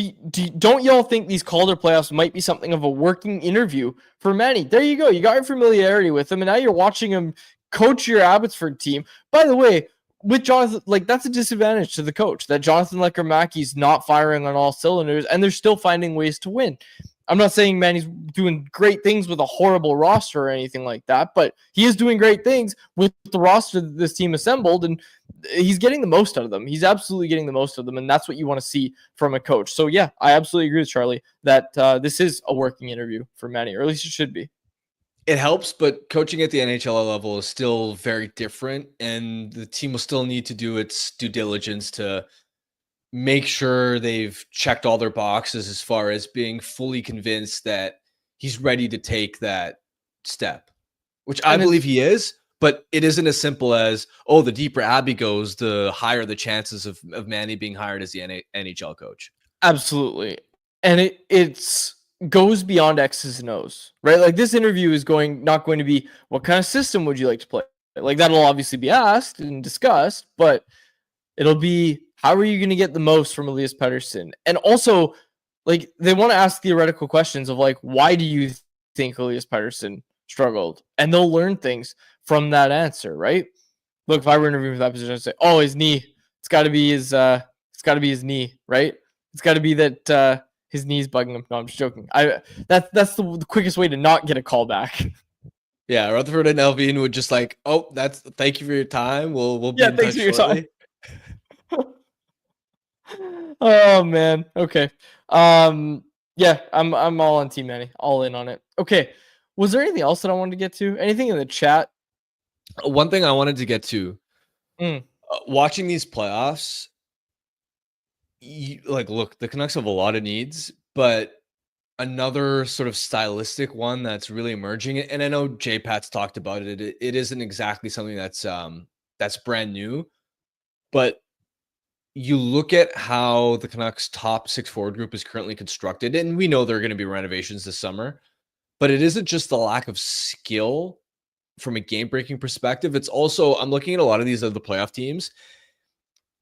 don't y'all think these Calder playoffs might be something of a working interview for Manny? There you go. You got your familiarity with him, and now you're watching him coach your Abbotsford team. By the way, with Jonathan, like, that's a disadvantage to the coach, that Jonathan Lecker-Mackey's not firing on all cylinders, and they're still finding ways to win. I'm not saying Manny's doing great things with a horrible roster or anything like that, but he is doing great things with the roster that this team assembled, and he's getting the most out of them. He's absolutely getting the most of them, and that's what you want to see from a coach. So, yeah, I absolutely agree with Charlie that this is a working interview for Manny, or at least it should be. It helps, but coaching at the NHL level is still very different, and the team will still need to do its due diligence to make sure they've checked all their boxes as far as being fully convinced that he's ready to take that step, which I believe he is, but it isn't as simple as, oh, the deeper Abby goes, the higher the chances of Manny being hired as the NHL coach. Absolutely. And it's goes beyond X's and O's, right? Like, this interview is not going to be, what kind of system would you like to play? Like, that'll obviously be asked and discussed, but it'll be, how are you going to get the most from Elias Pettersson? And also, like, they want to ask theoretical questions of, like, why do you think Elias Pettersson struggled? And they'll learn things from that answer, right? Look, if I were interviewing for that position, I'd say, oh, his knee. It's got to be his knee, right? It's got to be that his knee's bugging him. No, I'm just joking. That's the quickest way to not get a call back. Yeah, Rutherford and Elvin would just like, oh, thank you for your time. We'll be in touch shortly. Oh man. Okay. Yeah, I'm all on Team Manny. All in on it. Okay. Was there anything else that I wanted to get to? Anything in the chat? One thing I wanted to get to, watching these playoffs, look, the Canucks have a lot of needs, but another sort of stylistic one that's really emerging, and I know J-Pat's talked about it. It isn't exactly something that's brand new, but you look at how the Canucks' top 6 forward group is currently constructed, and we know there are going to be renovations this summer, but it isn't just the lack of skill from a game-breaking perspective. It's also, I'm looking at a lot of these other playoff teams,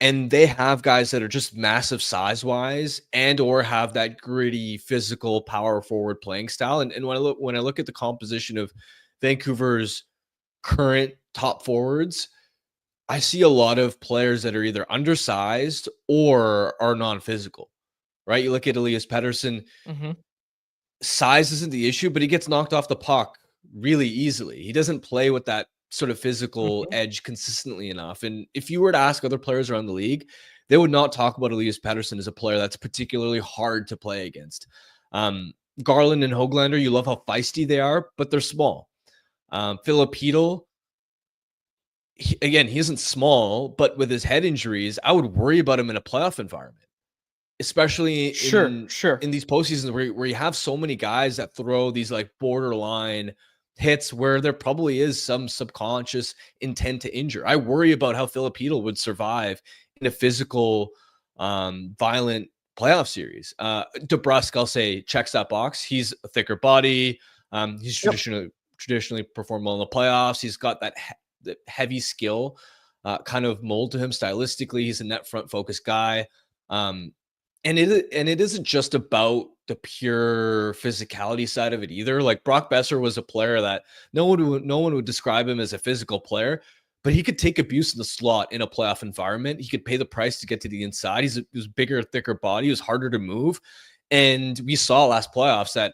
and they have guys that are just massive size-wise and or have that gritty, physical, power forward playing style. And when I look at the composition of Vancouver's current top forwards, I see a lot of players that are either undersized or are non-physical, right? You look at Elias Pettersson, size isn't the issue, but he gets knocked off the puck really easily. He doesn't play with that sort of physical edge consistently enough. And if you were to ask other players around the league, they would not talk about Elias Pettersson as a player that's particularly hard to play against. Garland and Höglander, you love how feisty they are, but they're small. Philip Hedl, again, he isn't small, but with his head injuries, I would worry about him in a playoff environment, especially in these postseasons where you have so many guys that throw these like borderline hits where there probably is some subconscious intent to injure. I worry about how Philip Hedl would survive in a physical, violent playoff series. DeBrusk, I'll say, checks that box. He's a thicker body. He's traditionally performed well in the playoffs. He's got that heavy skill kind of mold to him stylistically. He's a net front focused guy. And it isn't just about the pure physicality side of it either. Like, Brock Besser was a player that no one would describe him as a physical player, but he could take abuse in the slot in a playoff environment. He could pay the price to get to the inside. He was bigger, thicker body. He was harder to move. And we saw last playoffs that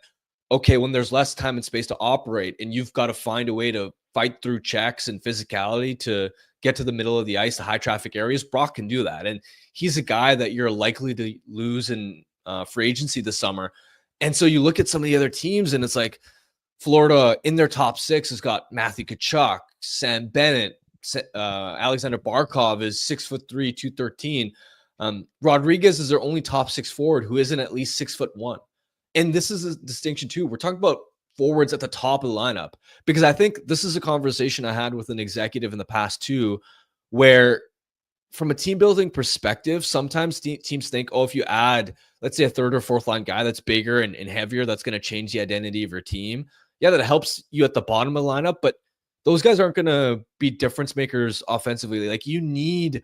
okay, when there's less time and space to operate and you've got to find a way to fight through checks and physicality to get to the middle of the ice, the high traffic areas, Brock can do that. And he's a guy that you're likely to lose in free agency this summer. And so you look at some of the other teams and it's like Florida in their top 6 has got Matthew Tkachuk, Sam Bennett, Alexander Barkov is 6'3", 213. Rodriguez is their only top 6 forward who isn't at least 6'1". And this is a distinction too. We're talking about forwards at the top of the lineup, because I think this is a conversation I had with an executive in the past too, where from a team building perspective, sometimes teams think, oh, if you add, let's say, a third or fourth line guy that's bigger and heavier, that's going to change the identity of your team. Yeah, that helps you at the bottom of the lineup, but those guys aren't going to be difference makers offensively. Like, you need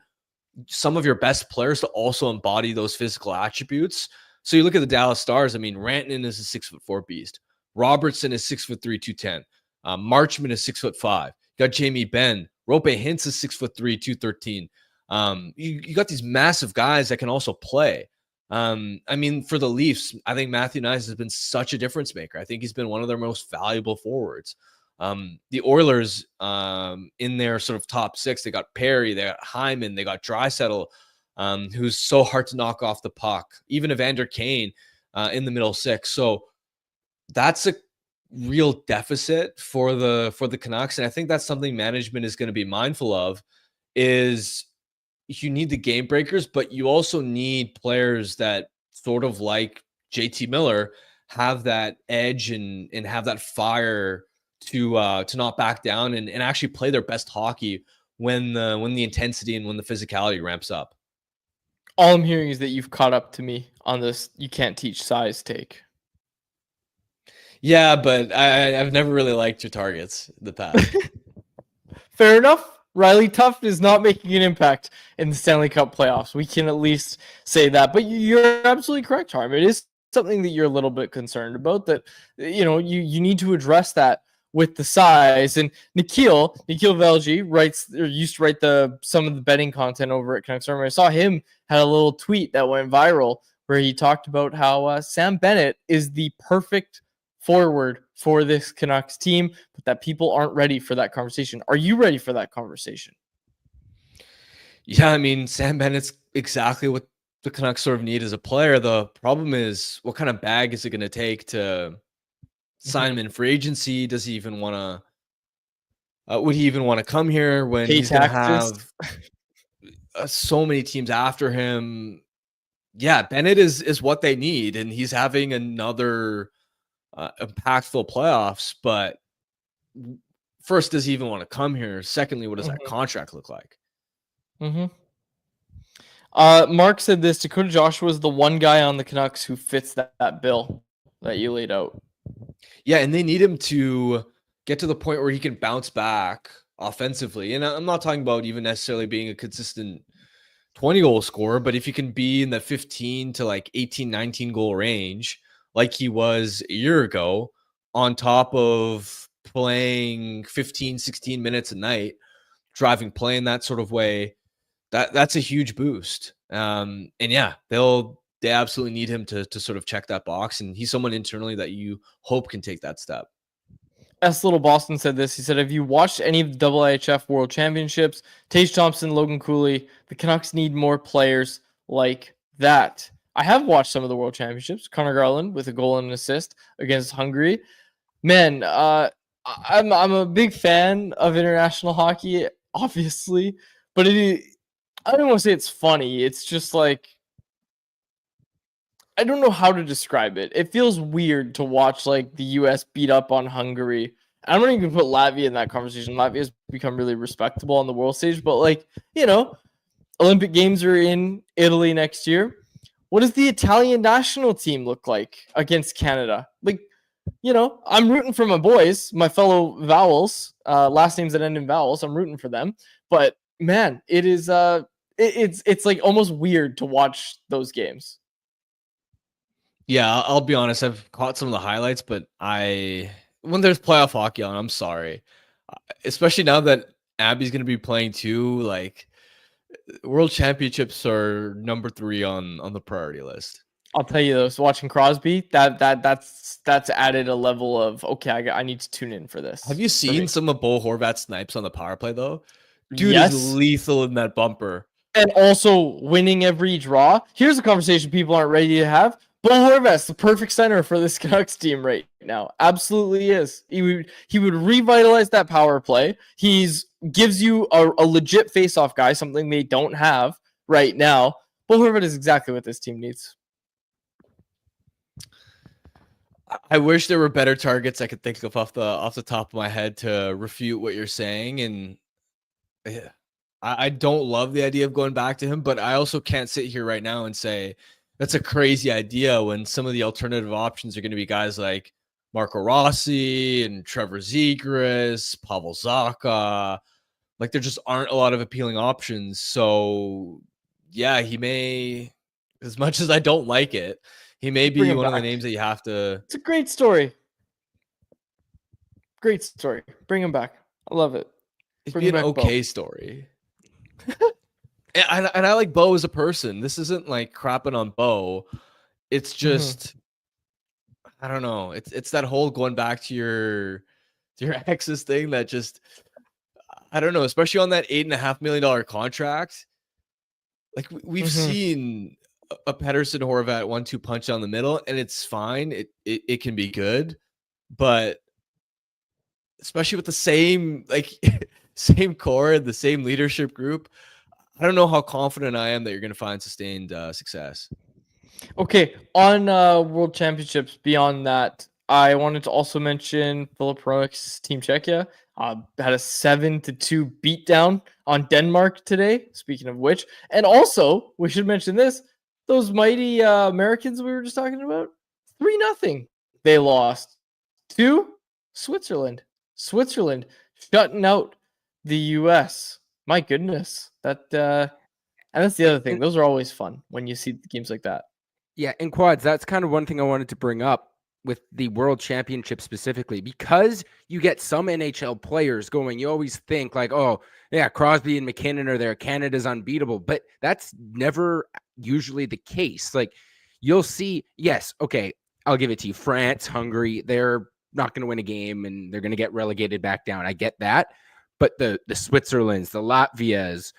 some of your best players to also embody those physical attributes. So you look at the Dallas Stars. I mean, Rantanen is a 6'4" beast. Robertson is 6'3", 210. Marchman is 6'5". You got Jamie Benn. Rope Hintz is 6'3", 213. You got these massive guys that can also play. I mean, for the Leafs, I think Matthew Knies has been such a difference maker. I think he's been one of their most valuable forwards. The Oilers, in their sort of top 6, they got Perry, they got Hyman, they got Draisaitl, who's so hard to knock off the puck. Even Evander Kane in the middle 6. So that's a real deficit for the Canucks, and I think that's something management is going to be mindful of. Is you need the game breakers, but you also need players that sort of like JT Miller have that edge and have that fire to not back down and actually play their best hockey when the intensity and when the physicality ramps up. All I'm hearing is that you've caught up to me on this you can't teach size take. Yeah, but I've never really liked your targets in the past. Fair enough. Riley Tuff is not making an impact in the Stanley Cup playoffs. We can at least say that. But you're absolutely correct, Harm. It is something that you're a little bit concerned about, that you need to address that with the size. And Nikhil Velji used to write some of the betting content over at CanucksArmy. I saw him had a little tweet that went viral where he talked about how Sam Bennett is the perfect forward for this Canucks team, but that people aren't ready for that conversation. Are you ready for that conversation? Yeah, I mean, Sam Bennett's exactly what the Canucks sort of need as a player. The problem is, what kind of bag is it going to take to sign him in free agency? Does he even want to? Would he even want to come here when he's going to have so many teams after him? Yeah, Bennett is what they need, and he's having another impactful playoffs. But first, does he even want to come here? Secondly, what does that contract look like? Mark said this: Dakota Joshua is the one guy on the Canucks who fits that bill that you laid out. Yeah, and they need him to get to the point where he can bounce back offensively. And I'm not talking about even necessarily being a consistent 20-goal scorer, but if you can be in the 15 to like 18, 19 goal range, like he was a year ago, on top of playing 15, 16 minutes a night, driving play in that sort of way, that's a huge boost. And yeah, they absolutely need him to sort of check that box. And he's someone internally that you hope can take that step. S. Little Boston said this. He said, have you watched any of the IIHF World Championships? Tage Thompson, Logan Cooley. The Canucks need more players like that. I have watched some of the World Championships. Connor Garland with a goal and an assist against Hungary. Man, I'm a big fan of international hockey, obviously. But I don't want to say it's funny. It's just like, I don't know how to describe it. It feels weird to watch like the U.S. beat up on Hungary. I'm not even put Latvia in that conversation. Latvia has become really respectable on the world stage, but like, Olympic Games are in Italy next year. What does the Italian national team look like against Canada? Like, I'm rooting for my boys, my fellow vowels, last names that end in vowels. I'm rooting for them, but man, it is it's like almost weird to watch those games. Yeah, I'll be honest. I've caught some of the highlights, but when there's playoff hockey on, I'm sorry. Especially now that Abby's going to be playing too, like World Championships are number 3 on the priority list. I'll tell you though, so watching Crosby, that's added a level of okay, I need to tune in for this. Have you seen some of Bo Horvat's snipes on the power play though? Dude is Yes, lethal in that bumper. and also winning every draw. Here's a conversation people aren't ready to have. Bo Horvat's the perfect center for this Canucks team right now. Absolutely is. He would revitalize that power play. He's gives you a legit face-off guy, something they don't have right now. Bo Horvat is exactly what this team needs. I wish there were better targets I could think of off the top of my head to refute what you're saying, and yeah, I don't love the idea of going back to him, but I also can't sit here right now and say that's a crazy idea when some of the alternative options are going to be guys like Marco Rossi and Trevor Zegras, Pavel Zacha. Like there just aren't a lot of appealing options. So yeah, he may, as much as I don't like it, he may be one of the names that you have to. It's a great story. Great story. Bring him back. I love it. It'd be an okay story. and I like Bo as a person. This isn't like crapping on Bo. It's just, I don't know. It's that whole going back to your ex's thing that just, I don't know, especially on that $8.5 million contract. Like we've seen a Pettersson Horvat 1-2 punch down the middle, and it's fine. It can be good, but especially with the same same core, the same leadership group, I don't know how confident I am that you're going to find sustained success. Okay, on World Championships, beyond that, I wanted to also mention Filip Hronek's Team Czechia had a 7-2 beatdown on Denmark today, speaking of which. And also, we should mention this, those mighty Americans we were just talking about, 3-0 they lost to Switzerland. Switzerland shutting out the U.S. My goodness. And that's the other thing. Those are always fun when you see games like that. Yeah, and Quads, that's kind of one thing I wanted to bring up with the World Championship specifically, because you get some NHL players going, you always think like, oh, yeah, Crosby and McKinnon are there, Canada's unbeatable, but that's never usually the case. Like you'll see, yes, okay, I'll give it to you. France, Hungary, they're not going to win a game and they're going to get relegated back down. I get that. But the Switzerlands, the Latvias,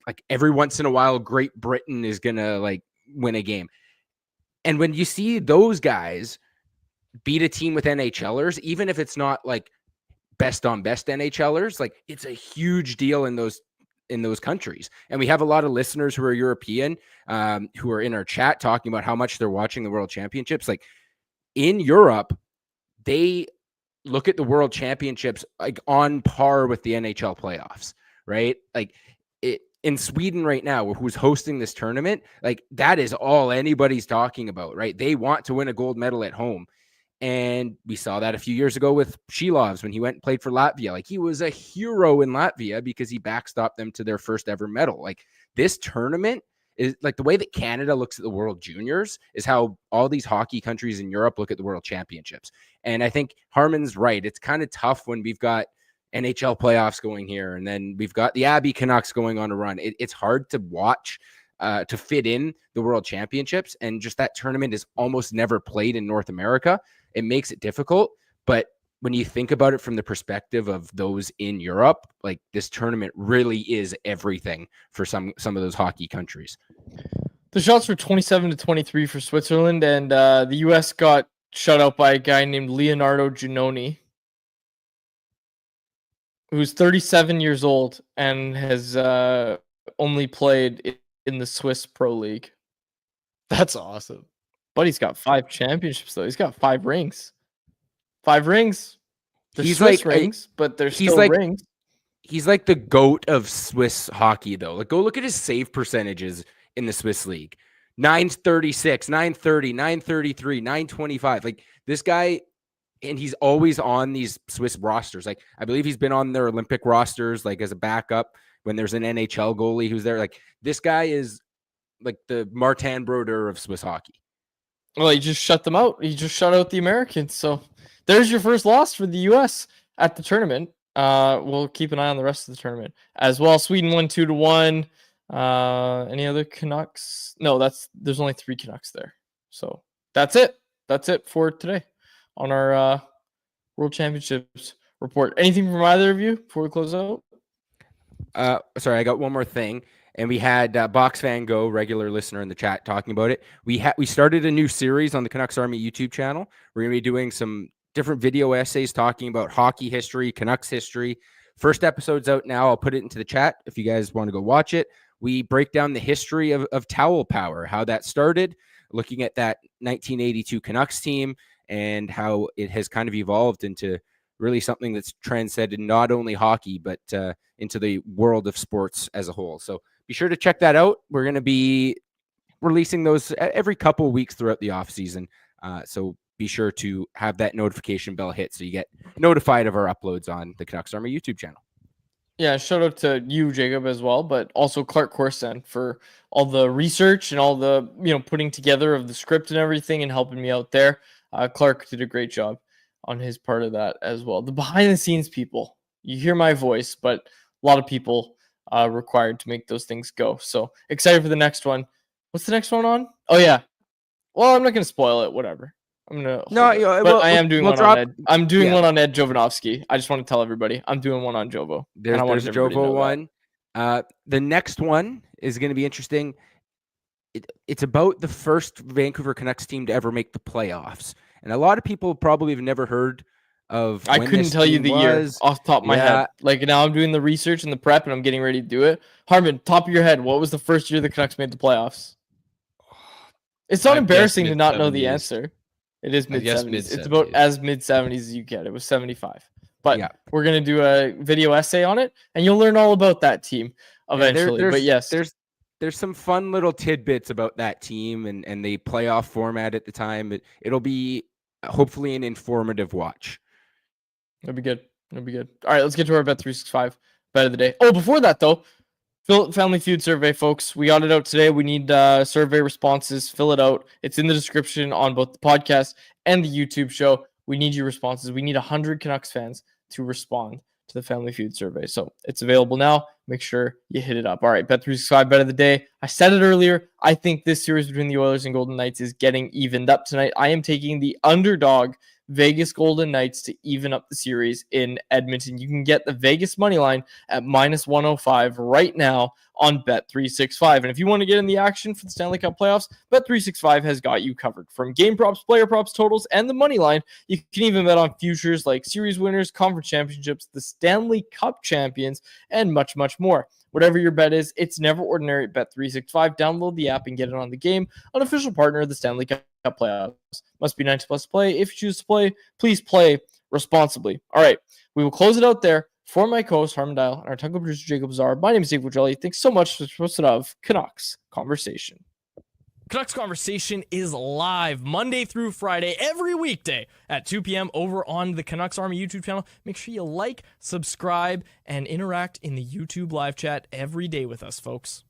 like every once in a while, Great Britain is going to like win a game. And when you see those guys beat a team with NHLers, even if it's not like best on best NHLers, like it's a huge deal in those countries. And we have a lot of listeners who are European, who are in our chat talking about how much they're watching the World Championships. Like in Europe, they look at the World Championships like on par with the NHL playoffs, right? Like in Sweden right now, who's hosting this tournament, like that is all anybody's talking about, right? They want to win a gold medal at home. And we saw that a few years ago with Silovs when he went and played for Latvia. Like he was a hero in Latvia because he backstopped them to their first ever medal. Like this tournament is like the way that Canada looks at the World Juniors is how all these hockey countries in Europe look at the World Championships. And I think Harman's right. It's kind of tough when we've got NHL playoffs going here, and then we've got the Abbey Canucks going on a run. It's hard to watch to fit in the World Championships, and just that tournament is almost never played in North America. It makes it difficult, but when you think about it from the perspective of those in Europe, like this tournament really is everything for some of those hockey countries. The shots were 27-23 for Switzerland, and the U.S. got shut out by a guy named Leonardo Giannoni, who's 37 years old and has only played in the Swiss Pro League. That's awesome. But he's got 5 championships, though. He's got 5 rings. 5 rings. They're He's Swiss like rings, but they're still rings. He's like the GOAT of Swiss hockey, though. Like, go look at his save percentages in the Swiss League. 936, 930, 933, 925. Like, this guy... And he's always on these Swiss rosters. Like, I believe he's been on their Olympic rosters, like as a backup when there's an NHL goalie who's there. Like, this guy is like the Martin Brodeur of Swiss hockey. Well, he just shut them out. He just shut out the Americans. So there's your first loss for the U.S. at the tournament. We'll keep an eye on the rest of the tournament as well. Sweden won 2-1. Any other Canucks? No, there's only 3 Canucks there. So that's it. That's it for today on our World Championships report. Anything from either of you before we close out? Sorry, I got one more thing. And we had Box Van Go, regular listener in the chat, talking about it. We started a new series on the CanucksArmy YouTube channel. We're going to be doing some different video essays talking about hockey history, Canucks history. First episode's out now. I'll put it into the chat if you guys want to go watch it. We break down the history of towel power, how that started, looking at that 1982 Canucks team and how it has kind of evolved into really something that's transcended not only hockey, but into the world of sports as a whole. So be sure to check that out. We're going to be releasing those every couple of weeks throughout the off season. So be sure to have that notification bell hit so you get notified of our uploads on the CanucksArmy YouTube channel. Yeah, shout out to you, Jacob, as well, but also Clark Corson for all the research and all the putting together of the script and everything and helping me out there. Clark did a great job on his part of that as well. The behind the scenes people, you hear my voice, but a lot of people required to make those things go. So excited for the next one. What's the next one on? Oh yeah. Well, I'm not going to spoil it. Whatever. I'm gonna. I am doing one on Ed. I'm doing one on Ed Jovanovski. I just want to tell everybody I'm doing one on Jovo. There's a Jovo one. The next one is going to be interesting. It's about the first Vancouver Canucks team to ever make the playoffs, and a lot of people probably have never heard of. I couldn't tell you the year off the top of my head. Like now, I'm doing the research and the prep, and I'm getting ready to do it. Harmon, top of your head, what was the first year the Canucks made the playoffs? It's not embarrassing to not know the answer. It is mid-70s. It's about as mid-70s as you get. It was 75. But we're going to do a video essay on it, and you'll learn all about that team eventually. But yes. There's some fun little tidbits about that team and the playoff format at the time. It'll be hopefully an informative watch. It'll be good. All right, let's get to our Bet365 bet of the day. Oh, before that, though, Family Feud survey, folks. We got it out today. We need survey responses. Fill it out. It's in the description on both the podcast and the YouTube show. We need your responses. We need 100 Canucks fans to respond to the Family Feud survey. So it's available now. Make sure you hit it up. All right, Bet365 bet of the day. I said it earlier. I think this series between the Oilers and Golden Knights is getting evened up tonight. I am taking the underdog Vegas Golden Knights to even up the series in Edmonton. You can get the Vegas money line at -105 right now on Bet365. And if you want to get in the action for the Stanley Cup playoffs, Bet365 has got you covered. From game props, player props, totals, and the money line, you can even bet on futures like series winners, conference championships, the Stanley Cup champions, and much, much more. Whatever your bet is, it's never ordinary at Bet365. Download the app and get it on the game. An official partner of the Stanley Cup playoffs. Must be 90 plus to play. If you choose to play, please play responsibly. All right, we will close it out there. For my co-host Harmon Dial and our technical producer Jacob Bizarre, my name is Dave Woodrelli. Thanks so much for hosting of Canucks Conversation. Canucks Conversation is live Monday through Friday, every weekday at 2 p.m. over on the Canucks Army YouTube channel. Make sure you like, subscribe, and interact in the YouTube live chat every day with us, folks.